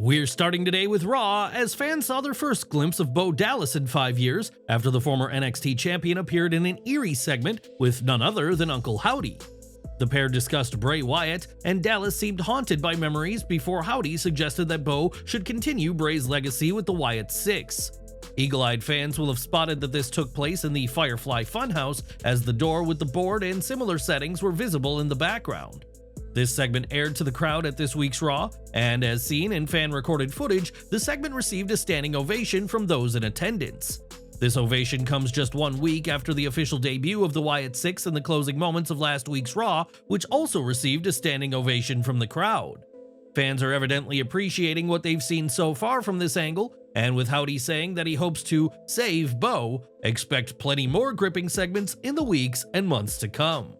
We're starting today with Raw, as fans saw their first glimpse of Bo Dallas in 5 years after the former NXT champion appeared in an eerie segment with none other than Uncle Howdy. The pair discussed Bray Wyatt, and Dallas seemed haunted by memories before Howdy suggested that Bo should continue Bray's legacy with the Wyatt Six. Eagle-eyed fans will have spotted that this took place in the Firefly Funhouse, as the door with the board and similar settings were visible in the background. This segment aired to the crowd at this week's Raw, and as seen in fan-recorded footage, the segment received a standing ovation from those in attendance. This ovation comes just 1 week after the official debut of the Wyatt Six in the closing moments of last week's Raw, which also received a standing ovation from the crowd. Fans are evidently appreciating what they've seen so far from this angle, and with Howdy saying that he hopes to save Bo, expect plenty more gripping segments in the weeks and months to come.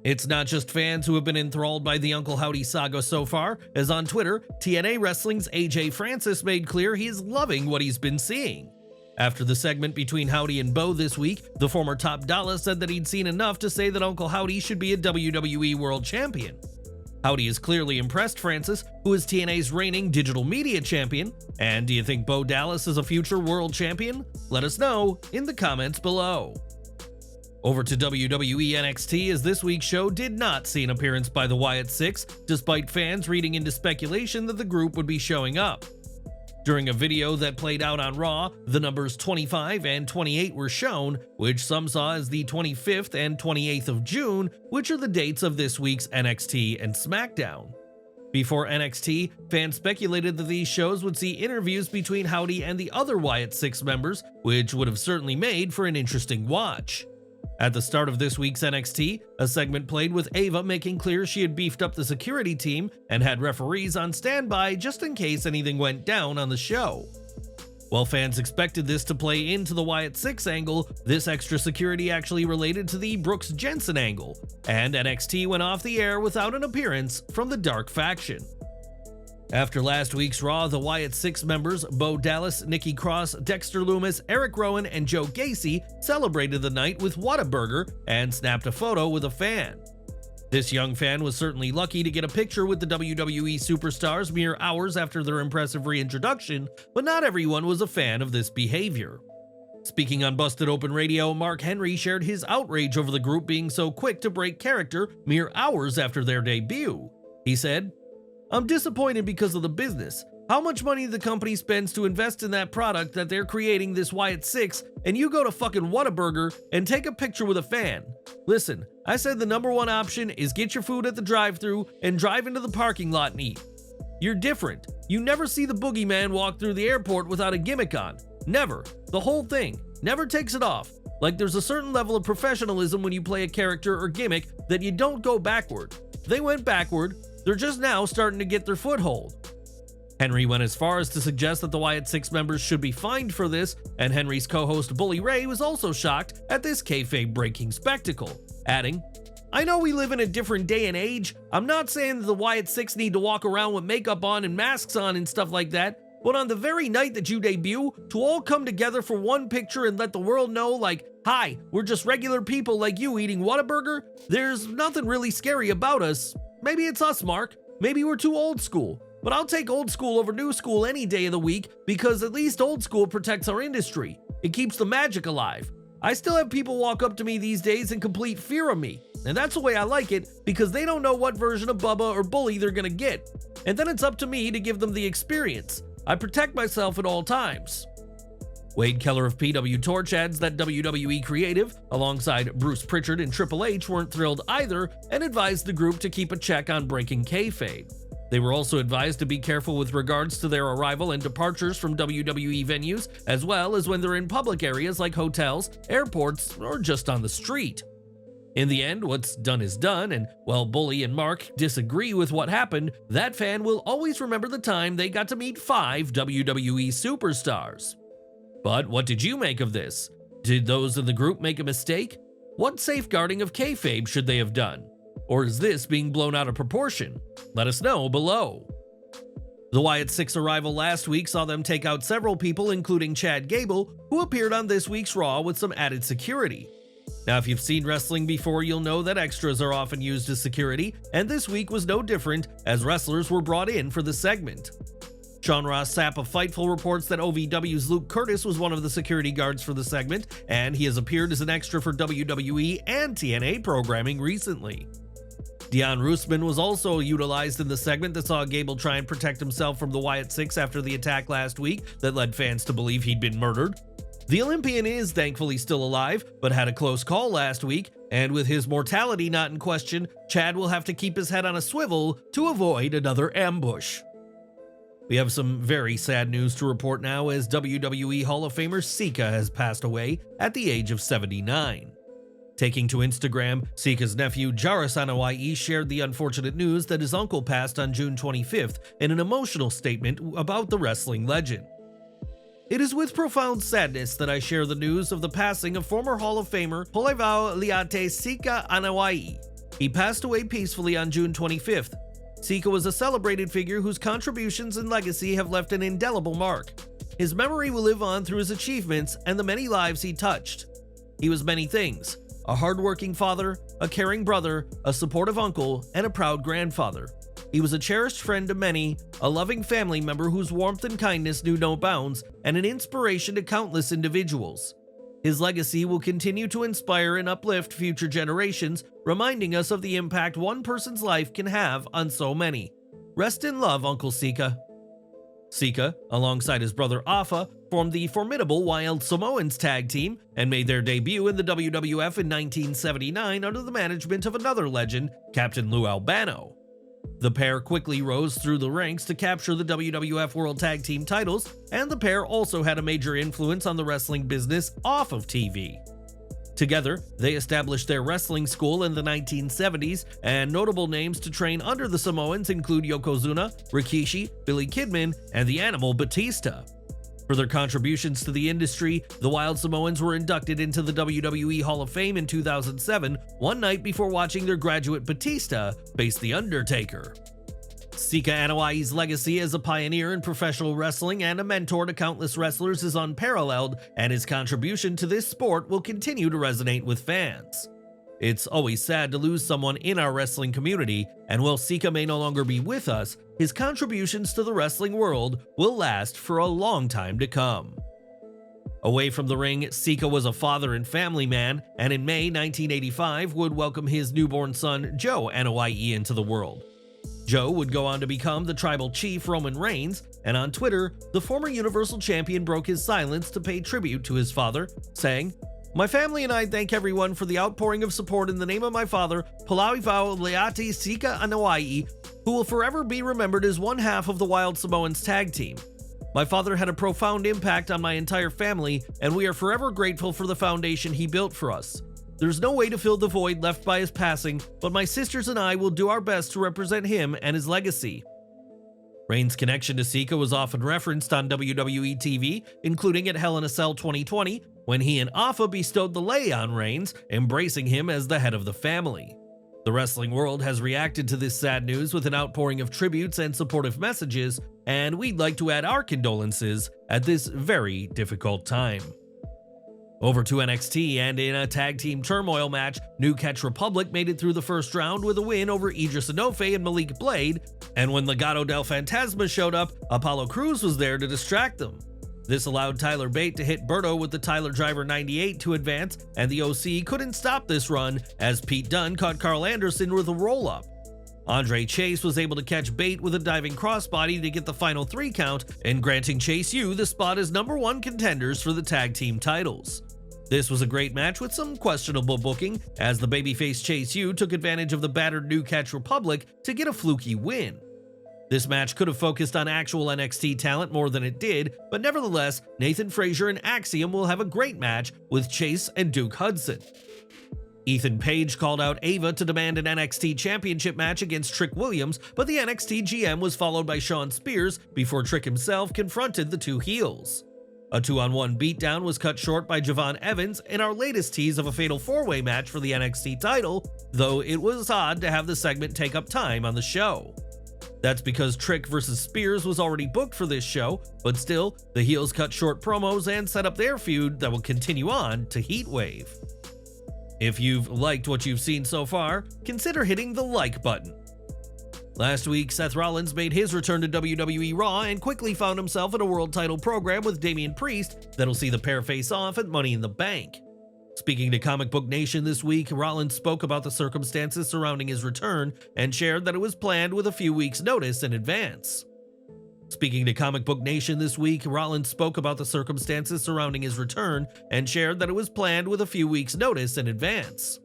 It's not just fans who have been enthralled by the Uncle Howdy saga so far, as on Twitter, TNA Wrestling's AJ Francis made clear he is loving what he's been seeing. After the segment between Howdy and Bo this week, the former Top Dollar said that he'd seen enough to say that Uncle Howdy should be a WWE World Champion. Howdy is clearly impressed Francis, who is TNA's reigning digital media champion. And do you think Bo Dallas is a future world champion? Let us know in the comments below. Over to WWE NXT, as this week's show did not see an appearance by the Wyatt Six, despite fans reading into speculation that the group would be showing up. During a video that played out on Raw, the numbers 25 and 28 were shown, which some saw as the 25th and 28th of June, which are the dates of this week's NXT and Smackdown. Before NXT, fans speculated that these shows would see interviews between Howdy and the other Wyatt Six members, which would have certainly made for an interesting watch. At the start of this week's NXT, a segment played with Ava making clear she had beefed up the security team and had referees on standby just in case anything went down on the show. While fans expected this to play into the Wyatt Six angle, this extra security actually related to the Brooks Jensen angle, and NXT went off the air without an appearance from the Dark Faction. After last week's Raw, the Wyatt Six members, Bo Dallas, Nikki Cross, Dexter Lumis, Eric Rowan, and Joe Gacy, celebrated the night with Whataburger and snapped a photo with a fan. This young fan was certainly lucky to get a picture with the WWE superstars mere hours after their impressive reintroduction, but not everyone was a fan of this behavior. Speaking on Busted Open Radio, Mark Henry shared his outrage over the group being so quick to break character mere hours after their debut. He said, "I'm disappointed because of the business. How much money the company spends to invest in that product that they're creating, this Wyatt Six, and you go to fucking Whataburger and take a picture with a fan. Listen, I said the number one option is get your food at the drive-thru and drive into the parking lot and eat. You're different. You never see the boogeyman walk through the airport without a gimmick on. Never. The whole thing. Never takes it off. Like there's a certain level of professionalism when you play a character or gimmick that you don't go backward. They went backward. They're just now starting to get their foothold." Henry went as far as to suggest that the Wyatt Six members should be fined for this, and Henry's co-host Bully Ray was also shocked at this kayfabe-breaking spectacle, adding, "I know we live in a different day and age. I'm not saying that the Wyatt Six need to walk around with makeup on and masks on and stuff like that, but on the very night that you debut, to all come together for one picture and let the world know, like, hi, we're just regular people like you eating Whataburger? There's nothing really scary about us. Maybe it's us, Mark. Maybe we're too old school. But I'll take old school over new school any day of the week because at least old school protects our industry. It keeps the magic alive. I still have people walk up to me these days in complete fear of me. And that's the way I like it because they don't know what version of Bubba or Bully they're gonna get. And then it's up to me to give them the experience. I protect myself at all times." Wade Keller of PW Torch adds that WWE Creative, alongside Bruce Prichard and Triple H, weren't thrilled either and advised the group to keep a check on breaking kayfabe. They were also advised to be careful with regards to their arrival and departures from WWE venues, as well as when they're in public areas like hotels, airports, or just on the street. In the end, what's done is done, and while Bully and Mark disagree with what happened, that fan will always remember the time they got to meet 5 WWE superstars. But what did you make of this? Did those in the group make a mistake? What safeguarding of kayfabe should they have done? Or is this being blown out of proportion? Let us know below. The Wyatt Six arrival last week saw them take out several people, including Chad Gable, who appeared on this week's Raw with some added security. Now, if you've seen wrestling before, you'll know that extras are often used as security, and this week was no different as wrestlers were brought in for the segment. Sean Ross Sapp of Fightful reports that OVW's Luke Curtis was one of the security guards for the segment, and he has appeared as an extra for WWE and TNA programming recently. Dion Roosman was also utilized in the segment that saw Gable try and protect himself from the Wyatt Six after the attack last week that led fans to believe he'd been murdered. The Olympian is thankfully still alive, but had a close call last week, and with his mortality not in question, Chad will have to keep his head on a swivel to avoid another ambush. We have some very sad news to report now, as WWE Hall of Famer Sika has passed away at the age of 79. Taking to Instagram, Sika's nephew Jairus Anoa'i shared the unfortunate news that his uncle passed on June 25th in an emotional statement about the wrestling legend. It is with profound sadness that I share the news of the passing of former Hall of Famer Polevau Liate Sika Anoa'i. He passed away peacefully on June 25th. Sika was a celebrated figure whose contributions and legacy have left an indelible mark. His memory will live on through his achievements and the many lives he touched. He was many things: a hardworking father, a caring brother, a supportive uncle, and a proud grandfather. He was a cherished friend to many, a loving family member whose warmth and kindness knew no bounds, and an inspiration to countless individuals. His legacy will continue to inspire and uplift future generations, reminding us of the impact one person's life can have on so many. Rest in love, Uncle Sika. Sika, alongside his brother Afa, formed the formidable Wild Samoans tag team and made their debut in the WWF in 1979 under the management of another legend, Captain Lou Albano. The pair quickly rose through the ranks to capture the WWF World Tag Team titles, and the pair also had a major influence on the wrestling business off of TV. Together, they established their wrestling school in the 1970s, and notable names to train under the Samoans include Yokozuna, Rikishi, Billy Kidman, and the Animal Batista. For their contributions to the industry, the Wild Samoans were inducted into the WWE Hall of Fame in 2007, one night before watching their graduate Batista face The Undertaker. Sika Anoa'i's legacy as a pioneer in professional wrestling and a mentor to countless wrestlers is unparalleled, and his contribution to this sport will continue to resonate with fans. It's always sad to lose someone in our wrestling community, and while Sika may no longer be with us, his contributions to the wrestling world will last for a long time to come. Away from the ring, Sika was a father and family man, and in May 1985 would welcome his newborn son Joe Anoa'i into the world. Joe would go on to become the tribal chief Roman Reigns, and on Twitter, the former Universal Champion broke his silence to pay tribute to his father, saying, "My family and I thank everyone for the outpouring of support in the name of my father, Polevau Liate Sika Anoa'i, who will forever be remembered as one half of the Wild Samoans tag team. My father had a profound impact on my entire family, and we are forever grateful for the foundation he built for us. There's no way to fill the void left by his passing, but my sisters and I will do our best to represent him and his legacy." Reigns' connection to Sika was often referenced on WWE TV, including at Hell in a Cell 2020, when he and Afa bestowed the lei on Reigns, embracing him as the head of the family. The wrestling world has reacted to this sad news with an outpouring of tributes and supportive messages, and we'd like to add our condolences at this very difficult time. Over to NXT, and in a tag team turmoil match, New Catch Republic made it through the first round with a win over Idris Enofe and Malik Blade, and when Legado del Fantasma showed up, Apollo Crews was there to distract them. This allowed Tyler Bate to hit Berto with the Tyler Driver 98 to advance, and the OC couldn't stop this run as Pete Dunne caught Carl Anderson with a roll-up. Andre Chase was able to catch Bate with a diving crossbody to get the final 3 count, and granting Chase U the spot as #1 contenders for the tag team titles. This was a great match with some questionable booking, as the babyface Chase U took advantage of the battered New Catch Republic to get a fluky win. This match could have focused on actual NXT talent more than it did, but nevertheless, Nathan Frazer and Axiom will have a great match with Chase and Duke Hudson. Ethan Page called out Ava to demand an NXT Championship match against Trick Williams, but the NXT GM was followed by Shawn Spears before Trick himself confronted the two heels. A 2-on-1 beatdown was cut short by Javon Evans in our latest tease of a fatal 4-way match for the NXT title, though it was odd to have the segment take up time on the show. That's because Trick vs. Spears was already booked for this show, but still, the heels cut short promos and set up their feud that will continue on to Heatwave. If you've liked what you've seen so far, consider hitting the like button. Last week, Seth Rollins made his return to WWE Raw and quickly found himself in a world title program with Damian Priest that'll see the pair face off at Money in the Bank. Speaking to Comic Book Nation this week, Rollins spoke about the circumstances surrounding his return and shared that it was planned with a few weeks' notice in advance. Speaking to Comic Book Nation this week, Rollins spoke about the circumstances surrounding his return and shared that it was planned with a few weeks' notice in advance.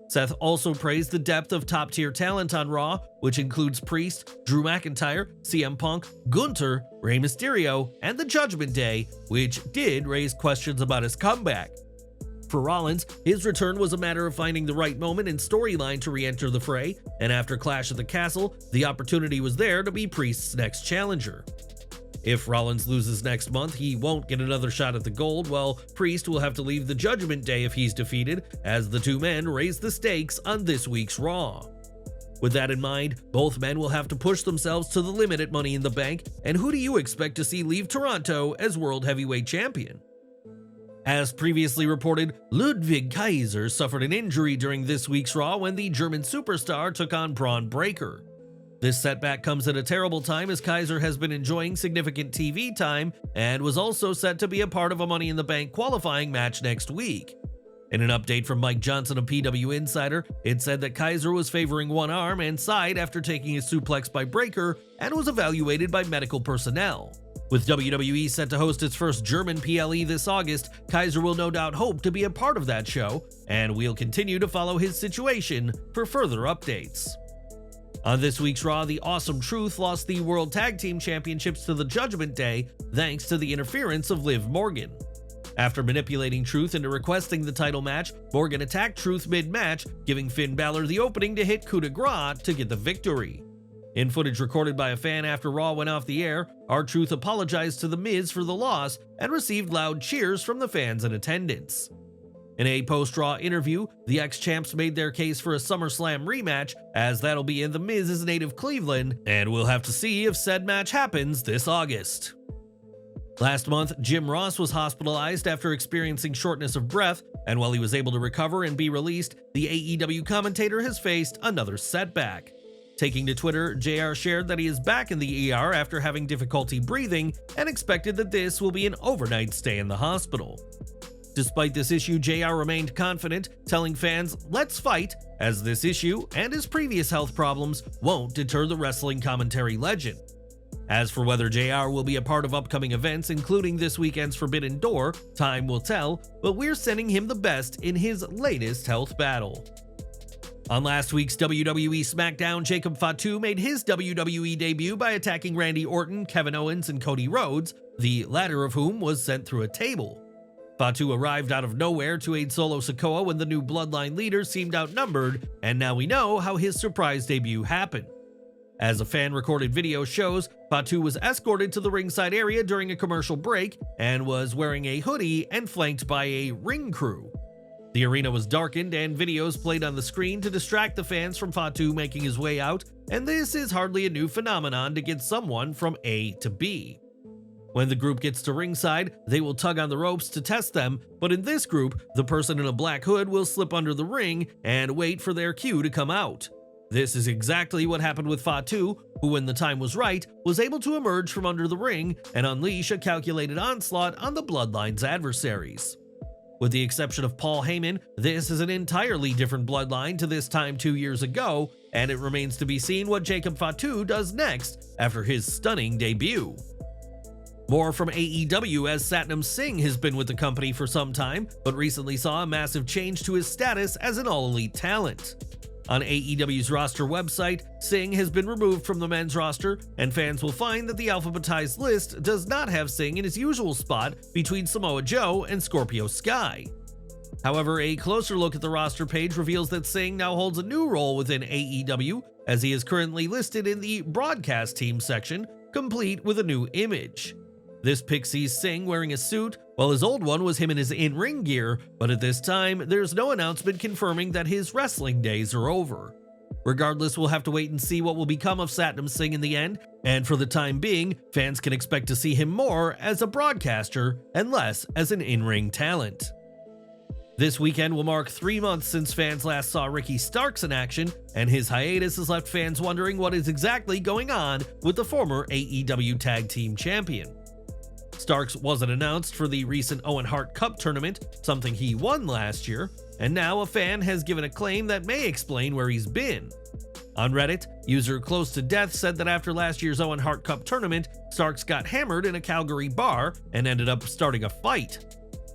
Seth also praised the depth of top-tier talent on Raw, which includes Priest, Drew McIntyre, CM Punk, Gunther, Rey Mysterio, and the Judgment Day, which did raise questions about his comeback. For Rollins, his return was a matter of finding the right moment and storyline to re-enter the fray, and after Clash at the Castle, the opportunity was there to be Priest's next challenger. If Rollins loses next month, he won't get another shot at the gold, while Priest will have to leave the Judgment Day if he's defeated, as the two men raise the stakes on this week's Raw. With that in mind, both men will have to push themselves to the limit at Money in the Bank, and who do you expect to see leave Toronto as World Heavyweight Champion? As previously reported, Ludwig Kaiser suffered an injury during this week's Raw when the German superstar took on Braun Breaker. This setback comes at a terrible time as Kaiser has been enjoying significant TV time and was also set to be a part of a Money in the Bank qualifying match next week. In an update from Mike Johnson of PW Insider, it said that Kaiser was favoring one arm and side after taking a suplex by Breaker and was evaluated by medical personnel. With WWE set to host its first German PLE this August, Kaiser will no doubt hope to be a part of that show, and we'll continue to follow his situation for further updates. On this week's Raw, the Awesome Truth lost the World Tag Team Championships to the Judgment Day thanks to the interference of Liv Morgan. After manipulating Truth into requesting the title match, Morgan attacked Truth mid-match, giving Finn Balor the opening to hit coup de grace to get the victory. In footage recorded by a fan after Raw went off the air, R-Truth apologized to The Miz for the loss and received loud cheers from the fans in attendance. In a post-Raw interview, the ex-champs made their case for a SummerSlam rematch, as that'll be in The Miz's native Cleveland, and we'll have to see if said match happens this August. Last month, Jim Ross was hospitalized after experiencing shortness of breath, and while he was able to recover and be released, the AEW commentator has faced another setback. Taking to Twitter, JR shared that he is back in the ER after having difficulty breathing and expected that this will be an overnight stay in the hospital. Despite this issue, JR remained confident, telling fans, "Let's fight," as this issue and his previous health problems won't deter the wrestling commentary legend. As for whether JR will be a part of upcoming events, including this weekend's Forbidden Door, time will tell, but we're sending him the best in his latest health battle. On last week's WWE Smackdown, Jacob Fatu made his WWE debut by attacking Randy Orton, Kevin Owens, and Cody Rhodes, the latter of whom was sent through a table. Fatu arrived out of nowhere to aid Solo Sikoa when the new Bloodline leaders seemed outnumbered, and now we know how his surprise debut happened. As a fan-recorded video shows, Fatu was escorted to the ringside area during a commercial break and was wearing a hoodie and flanked by a ring crew. The arena was darkened and videos played on the screen to distract the fans from Fatu making his way out, and this is hardly a new phenomenon to get someone from A to B. When the group gets to ringside, they will tug on the ropes to test them, but in this group, the person in a black hood will slip under the ring and wait for their cue to come out. This is exactly what happened with Fatu, who when the time was right, was able to emerge from under the ring and unleash a calculated onslaught on the Bloodline's adversaries. With the exception of Paul Heyman, this is an entirely different Bloodline to this time 2 years ago, and it remains to be seen what Jacob Fatu does next after his stunning debut. More from AEW, as Satnam Singh has been with the company for some time, but recently saw a massive change to his status as an all-elite talent. On AEW's roster website, Singh has been removed from the men's roster, and fans will find that the alphabetized list does not have Singh in his usual spot between Samoa Joe and Scorpio Sky. However, a closer look at the roster page reveals that Singh now holds a new role within AEW, as he is currently listed in the broadcast team section, complete with a new image. This pic sees Singh wearing a suit, while his old one was him in his in-ring gear, but at this time, there's no announcement confirming that his wrestling days are over. Regardless, we'll have to wait and see what will become of Satnam Singh in the end, and for the time being, fans can expect to see him more as a broadcaster and less as an in-ring talent. This weekend will mark 3 months since fans last saw Ricky Starks in action, and his hiatus has left fans wondering what is exactly going on with the former AEW Tag Team Champion. Starks wasn't announced for the recent Owen Hart Cup tournament, something he won last year, and now a fan has given a claim that may explain where he's been. On Reddit, user Close to Death said that after last year's Owen Hart Cup tournament, Starks got hammered in a Calgary bar and ended up starting a fight.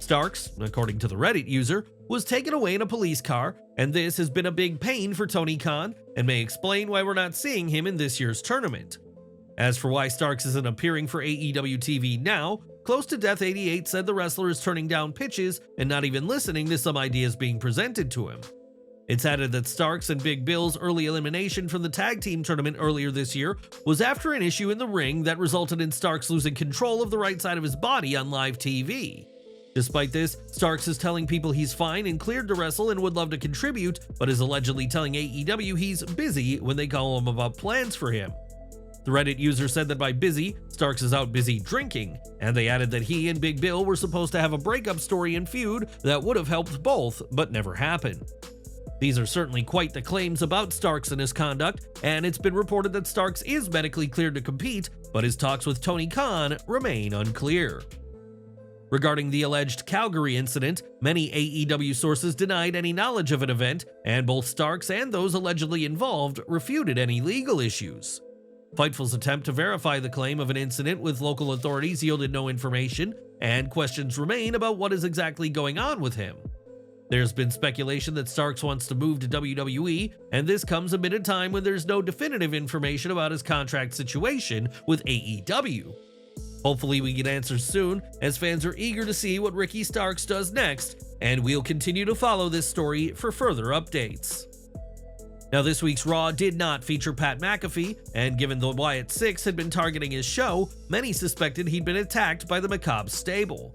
Starks, according to the Reddit user, was taken away in a police car, and this has been a big pain for Tony Khan and may explain why we're not seeing him in this year's tournament. As for why Starks isn't appearing for AEW TV now, Close to Death 88 said the wrestler is turning down pitches and not even listening to some ideas being presented to him. It's added that Starks and Big Bill's early elimination from the tag team tournament earlier this year was after an issue in the ring that resulted in Starks losing control of the right side of his body on live TV. Despite this, Starks is telling people he's fine and cleared to wrestle and would love to contribute, but is allegedly telling AEW he's busy when they call him about plans for him. The Reddit user said that by busy, Starks is out busy drinking, and they added that he and Big Bill were supposed to have a breakup story and feud that would have helped both, but never happened. These are certainly quite the claims about Starks and his conduct, and it's been reported that Starks is medically cleared to compete, but his talks with Tony Khan remain unclear. Regarding the alleged Calgary incident, many AEW sources denied any knowledge of an event, and both Starks and those allegedly involved refuted any legal issues. Fightful's attempt to verify the claim of an incident with local authorities yielded no information, and questions remain about what is exactly going on with him. There's been speculation that Starks wants to move to WWE, and this comes amid a time when there's no definitive information about his contract situation with AEW. Hopefully we get answers soon, as fans are eager to see what Ricky Starks does next, and we'll continue to follow this story for further updates. Now, this week's Raw did not feature Pat McAfee, and given the Wyatt 6 had been targeting his show, many suspected he'd been attacked by the Macabre stable.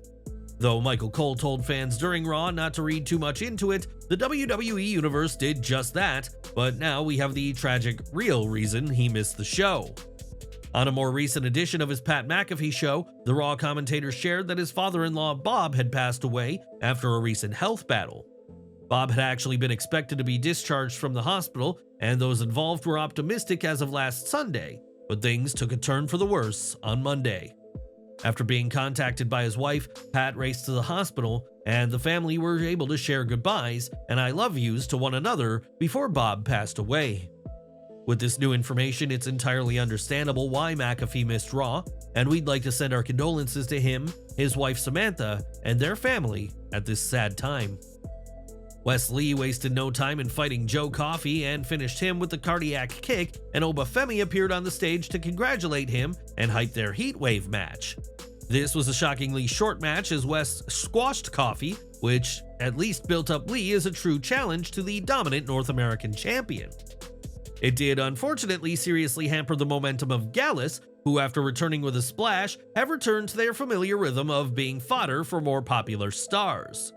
Though Michael Cole told fans during Raw not to read too much into it, the WWE Universe did just that, but now we have the tragic, real reason he missed the show. On a more recent edition of his Pat McAfee show, the Raw commentator shared that his father-in-law Bob had passed away after a recent health battle. Bob had actually been expected to be discharged from the hospital, and those involved were optimistic as of last Sunday, but things took a turn for the worse on Monday. After being contacted by his wife, Pat raced to the hospital, and the family were able to share goodbyes and I love yous to one another before Bob passed away. With this new information, it's entirely understandable why McAfee missed Raw, and we'd like to send our condolences to him, his wife Samantha, and their family at this sad time. Wes Lee wasted no time in fighting Joe Coffey and finished him with the cardiac kick, and Obafemi appeared on the stage to congratulate him and hype their Heatwave match. This was a shockingly short match as Wes squashed Coffey, which at least built up Lee as a true challenge to the dominant North American champion. It did unfortunately seriously hamper the momentum of Gallus, who after returning with a splash have returned to their familiar rhythm of being fodder for more popular stars.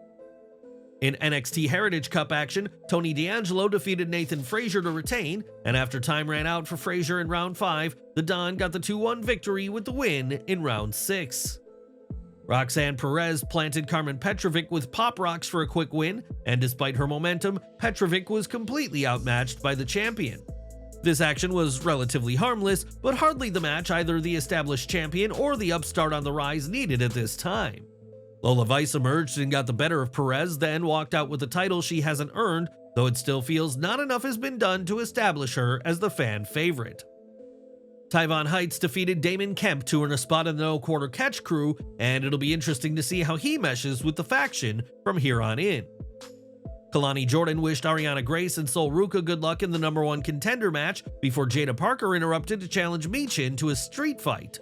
In NXT Heritage Cup action, Tony D'Angelo defeated Nathan Frazer to retain, and after time ran out for Frazer in round 5, the Don got the 2-1 victory with the win in round 6. Roxanne Perez planted Karmen Petrovic with pop rocks for a quick win, and despite her momentum, Petrovic was completely outmatched by the champion. This action was relatively harmless, but hardly the match either the established champion or the upstart on the rise needed at this time. Lola Vice emerged and got the better of Perez, then walked out with a title she hasn't earned, though it still feels not enough has been done to establish her as the fan favorite. Tavion Heights defeated Damon Kemp to earn a spot in the No Quarter Catch crew, and it'll be interesting to see how he meshes with the faction from here on in. Kalani Jordan wished Arianna Grace and Sol Ruca good luck in the #1 contender match before Jada Parker interrupted to challenge Michin to a street fight.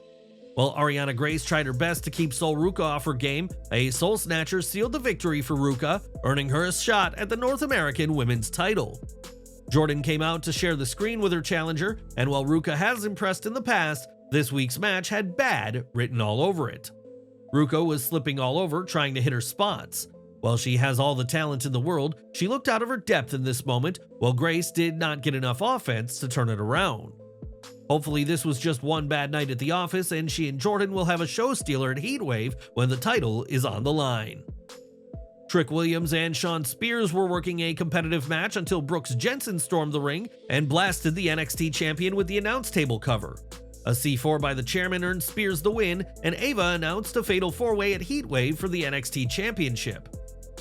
While Arianna Grace tried her best to keep Sol Ruca off her game, a Soul Snatcher sealed the victory for Ruca, earning her a shot at the North American Women's title. Jordynne came out to share the screen with her challenger, and while Ruca has impressed in the past, this week's match had bad written all over it. Ruca was slipping all over trying to hit her spots. While she has all the talent in the world, she looked out of her depth in this moment, while Grace did not get enough offense to turn it around. Hopefully this was just one bad night at the office and she and Jordynne will have a show stealer at Heatwave when the title is on the line. Trick Williams and Shawn Spears were working a competitive match until Brooks Jensen stormed the ring and blasted the NXT champion with the announce table cover. A C4 by the chairman earned Spears the win, and Ava announced a fatal 4-way at Heatwave for the NXT championship.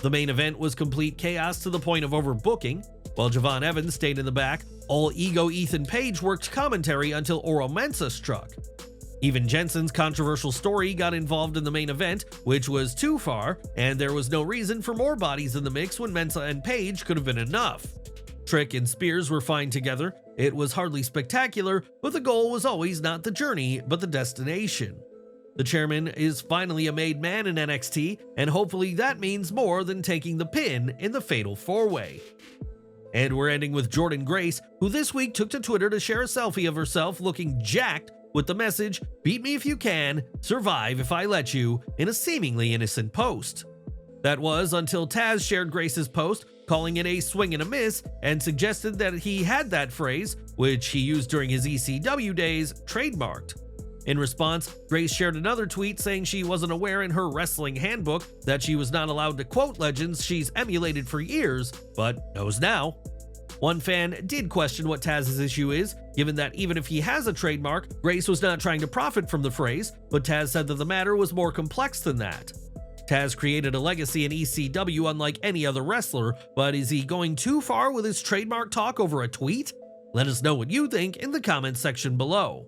The main event was complete chaos to the point of overbooking. While Javon Evans stayed in the back, All Ego Ethan Page worked commentary until Oro Mensah struck. Even Jensen's controversial story got involved in the main event, which was too far, and there was no reason for more bodies in the mix when Mensah and Page could have been enough. Trick and Spears were fine together. It was hardly spectacular, but the goal was always not the journey, but the destination. The chairman is finally a made man in NXT, and hopefully that means more than taking the pin in the Fatal 4-Way. And we're ending with Jordynne Grace, who this week took to Twitter to share a selfie of herself looking jacked with the message, "Beat me if you can, survive if I let you," in a seemingly innocent post. That was until Taz shared Grace's post, calling it a swing and a miss, and suggested that he had that phrase, which he used during his ECW days, trademarked. In response, Grace shared another tweet saying she wasn't aware in her wrestling handbook that she was not allowed to quote legends she's emulated for years, but knows now. One fan did question what Taz's issue is, given that even if he has a trademark, Grace was not trying to profit from the phrase, but Taz said that the matter was more complex than that. Taz created a legacy in ECW unlike any other wrestler, but is he going too far with his trademark talk over a tweet? Let us know what you think in the comments section below.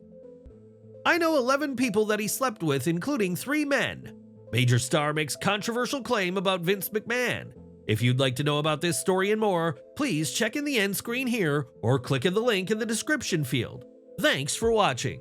I know 11 people that he slept with, including 3 men. Major star makes controversial claim about Vince McMahon. If you'd like to know about this story and more, please check in the end screen here or click in the link in the description field. Thanks for watching.